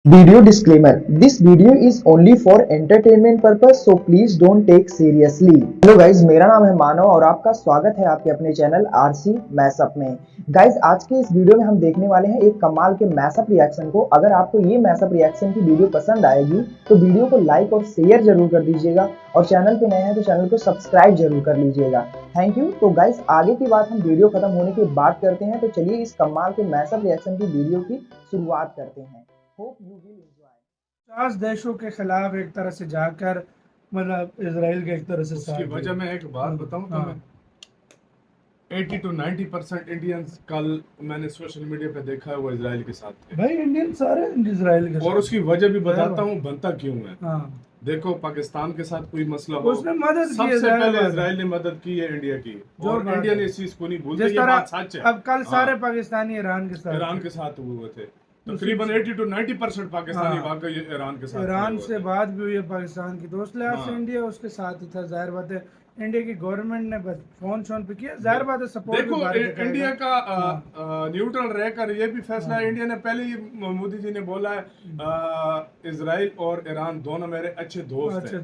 Video disclaimer: This video is only for entertainment purpose, so please don't take seriously. Hello guys, मेरा नाम है मानव और आपका स्वागत है आपके अपने चैनल आरसी मैशअप में। गाइज, आज के इस वीडियो में हम देखने वाले हैं एक कमाल के मैशअप रिएक्शन को। अगर आपको ये मैशअप रिएक्शन की वीडियो पसंद आएगी तो वीडियो को लाइक और शेयर जरूर कर दीजिएगा और चैनल पे नए हैं तो चैनल को सब्सक्राइब जरूर कर लीजिएगा। Thank you. तो गाइज, आगे की बात हम वीडियो खत्म होने के बाद करते हैं, तो चलिए इस कमाल के मैशअप रिएक्शन की वीडियो की शुरुआत करते हैं। Hope you will enjoy. 50 देशों के खिलाफ एक तरह से जाकर मतलब इजराइल के एक तरह से उसकी वजह मैं एक बात बताऊं तो मैं 80 to 90% इंडियंस कल मैंने सोशल मीडिया पे देखा है वो इजराइल के साथ थे। भाई इंडियन सारे इजराइल के और उसकी वजह भी बताता हूँ बनता क्यों है। हाँ। देखो, पाकिस्तान के साथ कोई मसला हो, उसने मदद की, सबसे पहले इजराइल ने मदद की है इंडिया की, और इंडिया ने इस चीज को नहीं भूलते। ये बात सच है। अब कल सारे पाकिस्तानी ईरान के साथ हुए थे। तकरीबन 80 to 90% पाकिस्तानी वाकई ईरान के साथ, ईरान से बात भी हुई है पाकिस्तान की, तो उस लिहाज से इंडिया उसके साथ ही था। जाहिर बात है इंडिया की गवर्नमेंट ने बस फोन पे किया, जाहिर बात है सपोर्ट। देखो, इंडिया का न्यूट्रल रहकर ये भी फैसला है। इंडिया ने पहले ही मोदी जी ने बोला है इजराइल और ईरान दोनों मेरे अच्छे दोस्त हैं।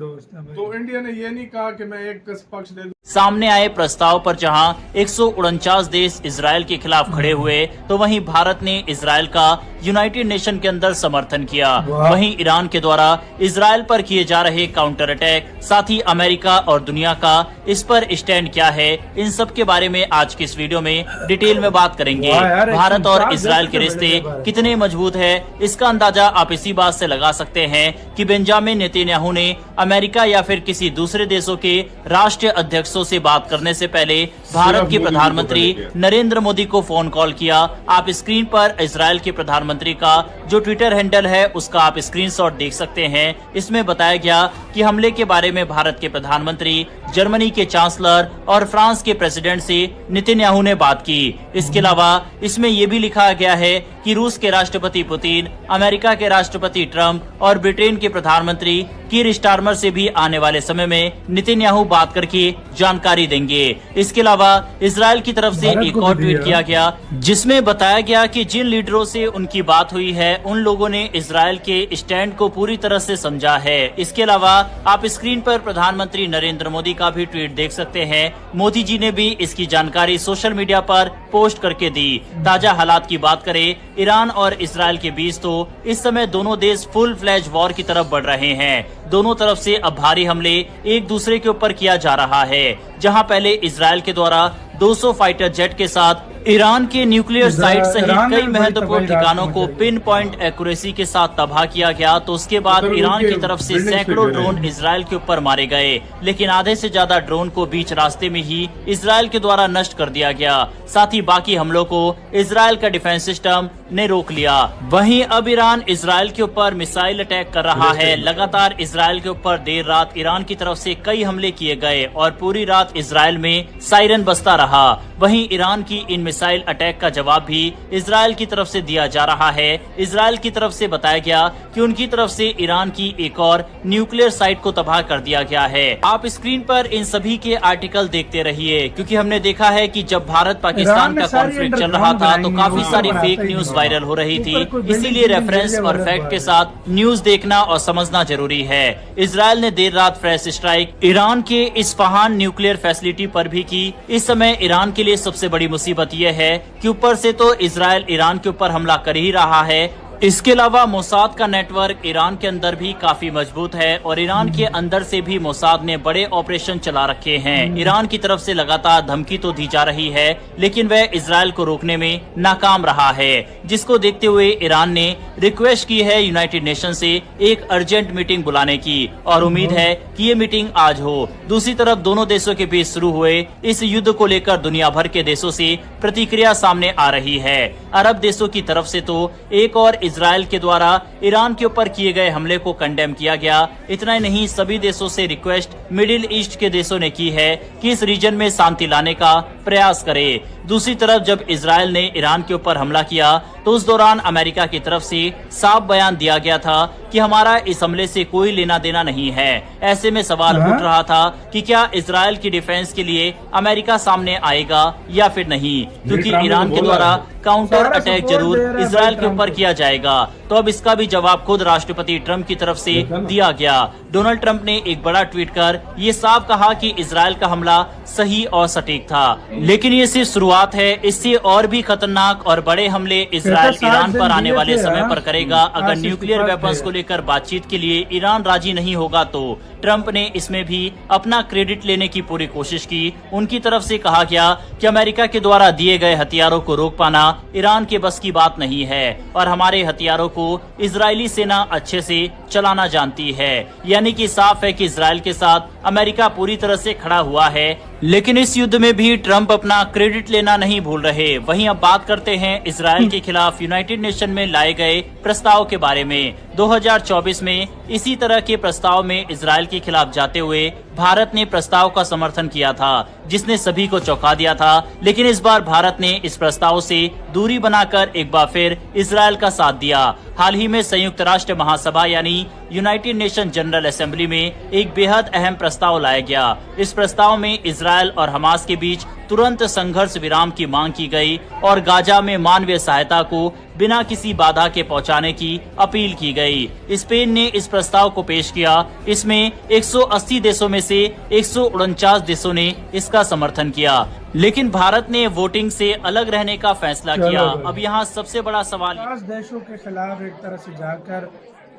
तो इंडिया ने ये नहीं कहा कि मैं एक पक्ष ले। सामने आए प्रस्ताव पर जहां 149 देश इजराइल के खिलाफ खड़े हुए, तो वहीं भारत ने इजराइल का यूनाइटेड नेशन के अंदर समर्थन किया। वहीं ईरान के द्वारा इजराइल पर किए जा रहे काउंटर अटैक, साथ ही अमेरिका और दुनिया का इस पर स्टैंड क्या है, इन सब के बारे में आज की इस वीडियो में डिटेल में बात करेंगे। भारत और इजराइल के रिश्ते कितने मजबूत है, इसका अंदाजा आप इसी बात से लगा सकते हैं कि बेंजामिन नेतन्याहू ने अमेरिका या फिर किसी दूसरे देशों के राष्ट्रीय अध्यक्षों से बात करने से पहले भारत के प्रधानमंत्री नरेंद्र मोदी को फोन कॉल किया। आप स्क्रीन पर इजराइल के प्रधानमंत्री का जो ट्विटर हैंडल है उसका आप स्क्रीनशॉट देख सकते हैं। इसमें बताया गया कि हमले के बारे में भारत के प्रधानमंत्री, जर्मनी के चांसलर और फ्रांस के प्रेसिडेंट से नेतन्याहू ने बात की। इसके अलावा इसमें यह भी लिखा गया है कि रूस के राष्ट्रपति पुतिन, अमेरिका के राष्ट्रपति ट्रंप और ब्रिटेन के प्रधानमंत्री कीर स्टारमर से भी आने वाले समय में नेतन्याहू बात करके जानकारी देंगे। इसके अलावा इजराइल की तरफ से एक और ट्वीट किया गया जिसमें बताया गया कि जिन लीडरों से उनकी बात हुई है उन लोगों ने इजराइल के स्टैंड को पूरी तरह से समझा है। इसके अलावा आप स्क्रीन पर प्रधानमंत्री नरेंद्र मोदी का भी ट्वीट देख सकते हैं। मोदी जी ने भी इसकी जानकारी सोशल मीडिया पर पोस्ट करके दी। ताजा हालात की बात करें ईरान और इजराइल के बीच, तो इस समय दोनों देश फुल फ्लैज वॉर की तरफ बढ़ रहे हैं। दोनों तरफ से अब भारी हमले एक दूसरे के ऊपर किया जा रहा है। जहां पहले इजराइल के द्वारा 200 फाइटर जेट के साथ ईरान के न्यूक्लियर साइट सहित कई महत्वपूर्ण ठिकानों को पिन पॉइंट एक्यूरेसी के साथ तबाह किया गया, तो उसके बाद ईरान की तरफ से सैकड़ों ड्रोन इजराइल के ऊपर मारे गए, लेकिन आधे से ज्यादा ड्रोन को बीच रास्ते में ही इजराइल के द्वारा नष्ट कर दिया गया। साथ ही बाकी हमलों को इजराइल का डिफेंस सिस्टम ने रोक लिया। वहीं अब ईरान इजराइल के ऊपर मिसाइल अटैक कर रहा है। लगातार इजराइल के ऊपर देर रात ईरान की तरफ से कई हमले किए गए और पूरी रात इजराइल में सायरन बजता रहा। वहीं ईरान की इन मिसाइल अटैक का जवाब भी इजराइल की तरफ से दिया जा रहा है। इजराइल की तरफ से बताया गया कि उनकी तरफ से ईरान की एक और न्यूक्लियर साइट को तबाह कर दिया गया है। आप स्क्रीन पर इन सभी के आर्टिकल देखते रहिए, क्योंकि हमने देखा है कि जब भारत पाकिस्तान का कॉन्फ्लिक्ट चल रहा था तो काफी सारी फेक न्यूज वायरल हो रही थी। इसीलिए रेफरेंस और फैक्ट के साथ न्यूज देखना और समझना जरूरी है। इजराइल ने देर रात फ्रेश स्ट्राइक ईरान के इस्फहान न्यूक्लियर फैसिलिटी पर भी की। इस समय ईरान के लिए सबसे बड़ी मुसीबत यह है कि ऊपर से तो इजराइल ईरान के ऊपर हमला कर ही रहा है, इसके अलावा मोसाद का नेटवर्क ईरान के अंदर भी काफी मजबूत है और ईरान के अंदर से भी मोसाद ने बड़े ऑपरेशन चला रखे हैं। ईरान की तरफ से लगातार धमकी तो दी जा रही है, लेकिन वह इजराइल को रोकने में नाकाम रहा है, जिसको देखते हुए ईरान ने रिक्वेस्ट की है यूनाइटेड नेशन से एक अर्जेंट मीटिंग बुलाने की, और उम्मीद है कि ये मीटिंग आज हो। दूसरी तरफ दोनों देशों के बीच शुरू हुए इस युद्ध को लेकर दुनिया भर के देशों से प्रतिक्रिया सामने आ रही है। अरब देशों की तरफ से तो एक और इजराइल के द्वारा ईरान के ऊपर किए गए हमले को कंडेम किया गया। इतना ही नहीं, सभी देशों से रिक्वेस्ट मिडिल ईस्ट के देशों ने की है कि इस रीजन में शांति लाने का प्रयास करे। दूसरी तरफ जब इजराइल ने ईरान के ऊपर हमला किया तो उस दौरान अमेरिका की तरफ से साफ बयान दिया गया था कि हमारा इस हमले से कोई लेना देना नहीं है। ऐसे में सवाल उठ रहा था कि क्या इजराइल की डिफेंस के लिए अमेरिका सामने आएगा या फिर नहीं, क्योंकि ईरान के द्वारा काउंटर अटैक जरूर इजराइल के ऊपर किया जाएगा। तो अब इसका भी जवाब खुद राष्ट्रपति ट्रंप की तरफ से दिया गया। डोनाल्ड ट्रंप ने एक बड़ा ट्वीट कर ये साफ कहा कि इजराइल का हमला सही और सटीक था, लेकिन ये सिर्फ शुरुआत है। इससे और भी खतरनाक और बड़े हमले इजराइल ईरान पर आने वाले समय पर करेगा। अगर न्यूक्लियर वेपन्स को लेकर बातचीत के लिए ईरान राजी नहीं होगा तो ट्रंप ने इसमें भी अपना क्रेडिट लेने की पूरी कोशिश की। उनकी तरफ से कहा गया कि अमेरिका के द्वारा दिए गए हथियारों को रोक पाना ईरान के बस की बात नहीं है और हमारे हथियारों को इजरायली सेना अच्छे से चलाना जानती है। यानी कि साफ है कि इजराइल के साथ अमेरिका पूरी तरह से खड़ा हुआ है, लेकिन इस युद्ध में भी ट्रंप अपना क्रेडिट लेना नहीं भूल रहे। वहीं अब बात करते हैं इजराइल के खिलाफ यूनाइटेड नेशन में लाए गए प्रस्ताव के बारे में। 2024 में इसी तरह के प्रस्ताव में इजराइल के खिलाफ जाते हुए भारत ने प्रस्ताव का समर्थन किया था, जिसने सभी को चौंका दिया था। लेकिन इस बार भारत ने इस प्रस्ताव से दूरी बनाकर एक बार फिर इजराइल का साथ दिया। हाल ही में संयुक्त राष्ट्र महासभा यानी यूनाइटेड नेशन जनरल असेंबली में एक बेहद अहम प्रस्ताव लाया गया। इस प्रस्ताव में इजराइल और हमास के बीच तुरंत संघर्ष विराम की मांग की गई और गाजा में मानवीय सहायता को बिना किसी बाधा के पहुंचाने की अपील की गई। स्पेन ने इस प्रस्ताव को पेश किया। इसमें 180 देशों में से 149 देशों ने इसका समर्थन किया, लेकिन भारत ने वोटिंग से अलग रहने का फैसला किया। अब यहाँ सबसे बड़ा सवाल 50 देशों के खिलाफ एक तरह से जाकर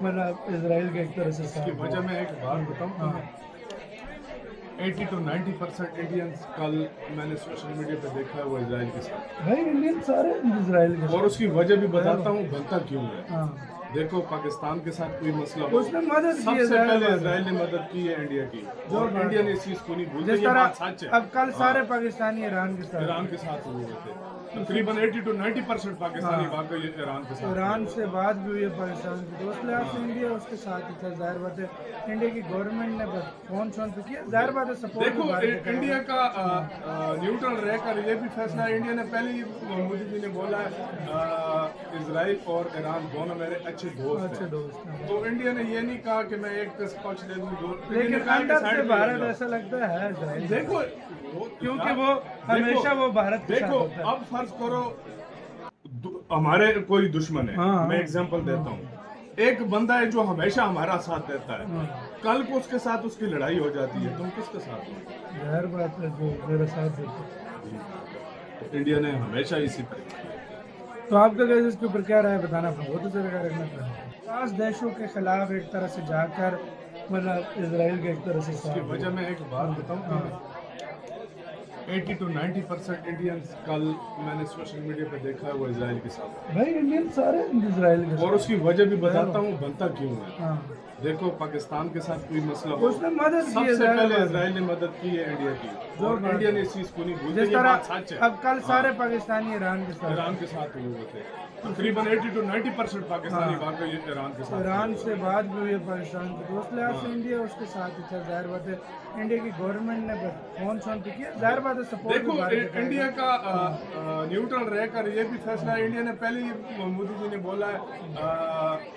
मतलब इजराइल के एक तरह से इसकी वजह मैं एक बात बताऊं, 80 to 90% इंडियंस कल मैंने सोशल मीडिया पे देखा है वो इजराइल के साथ। भाई इंडियन सारे इजराइल के और उसकी वजह भी बताता हूँ बनता क्यों है। देखो पाकिस्तान के साथ कोई मसला हो, उसने मदद की, सबसे पहले इजराइल ने मदद की है इंडिया की, जो इंडिया ने इस चीज को नहीं भूली। ये बात सच है। अब कल सारे पाकिस्तानी ईरान के साथ हुए थे। तकरीबन 80 to 90% पाकिस्तानी भाग गए ईरान के साथ। ईरान से बात भी हुई है पाकिस्तान की, दोस्त लिहाज से इंडिया उसके साथ ही था। जाहिर बात है इंडिया की गवर्नमेंट ने बस फोन पे किया। जाहिर बात है सपोर्ट। देखो इंडिया का न्यूट्रल रहकर ये भी फैसला इंडिया ने पहले ही मोदी जी ने बोला है इजराइल और ईरान दोनों मेरे अच्छे दोस्त हैं। तो इंडिया ने ये नहीं कहा कि मैं एक पक्ष ले दूं, लेकिन अंदर से भारत ऐसा लगता है इजराइल। देखो क्योंकि वो हमेशा वो भारत के साथ होता है। अब फर्ज करो हमारे कोई दुश्मन है, मैं एग्जांपल देता हूँ। एक बंदा है जो हमेशा हमारा साथ देता है, कल को उसके साथ उसकी लड़ाई हो जाती है, तुम किसके साथ हो? जाहिर बात है जो मेरा साथ देता है। तो इंडिया ने हमेशा इसी तरह। तो आपका क्या इसके ऊपर क्या राय बताना बहुत जगह रखना चाहिए। 50 देशों के खिलाफ एक तरह से जाकर मतलब इजराइल के एक तरह से इसकी वजह मैं एक बात बताऊँ, 80 to 90% इंडियंस कल मैंने सोशल मीडिया पे देखा है वो इजराइल के साथ। भाई इंडियन सारे इजराइल के साथ। और उसकी वजह भी बताता हूँ बनता क्यों है। देखो पाकिस्तान के साथ कोई मसला हो, उसने मदद की, सबसे पहले इजराइल ने मदद की है इंडिया की, जो इंडिया ने इस चीज को नहीं भूली। ये बात सच है। अब कल सारे पाकिस्तानी ईरान के साथ हुए थे। तकरीबन 80 to 90% पाकिस्तानी भाग गए ईरान के साथ। ईरान से बात भी हुई है पाकिस्तान की, दोस्त लिहाज से इंडिया उसके साथ ही था। जाहिर बात है इंडिया की गवर्नमेंट ने बस फोन पे किया। जाहिर बात है सपोर्ट। देखो इंडिया का न्यूट्रल रहकर ये भी फैसला इंडिया ने पहले ही मोदी जी ने बोला है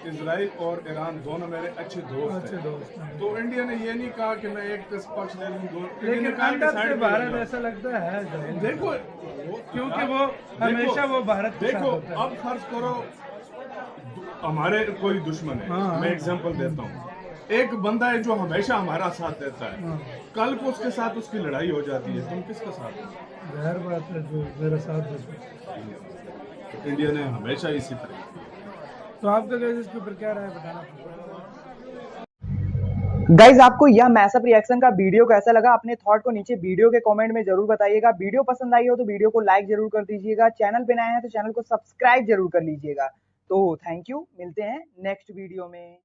इजराइल और ईरान दोनों मेरे अच्छे दोस्त हैं। तो इंडिया ने ये नहीं कहा कि मैं एक पक्ष ले दूं, लेकिन अंदर से भारत ऐसा लगता है इजराइल। देखो क्योंकि वो हमेशा वो भारत के साथ होता है। अब फर्ज करो हमारे कोई दुश्मन है, मैं एग्जांपल देता हूँ। एक बंदा है जो हमेशा हमारा साथ देता है, कल को उसके साथ उसकी लड़ाई हो जाती है, तुम किसके साथ हो? जाहिर बात है जो मेरा साथ देता है। तो इंडिया ने हमेशा इसी तरह। तो आपका क्या इसके ऊपर क्या राय बताना? गाइज आपको यह मैसअप रिएक्शन का वीडियो कैसा लगा? अपने थॉट को नीचे वीडियो के कमेंट में जरूर बताइएगा। वीडियो पसंद आई हो तो वीडियो को लाइक जरूर कर दीजिएगा। चैनल पे नए हैं तो चैनल को सब्सक्राइब जरूर कर लीजिएगा। तो थैंक यू, मिलते हैं नेक्स्ट वीडियो में।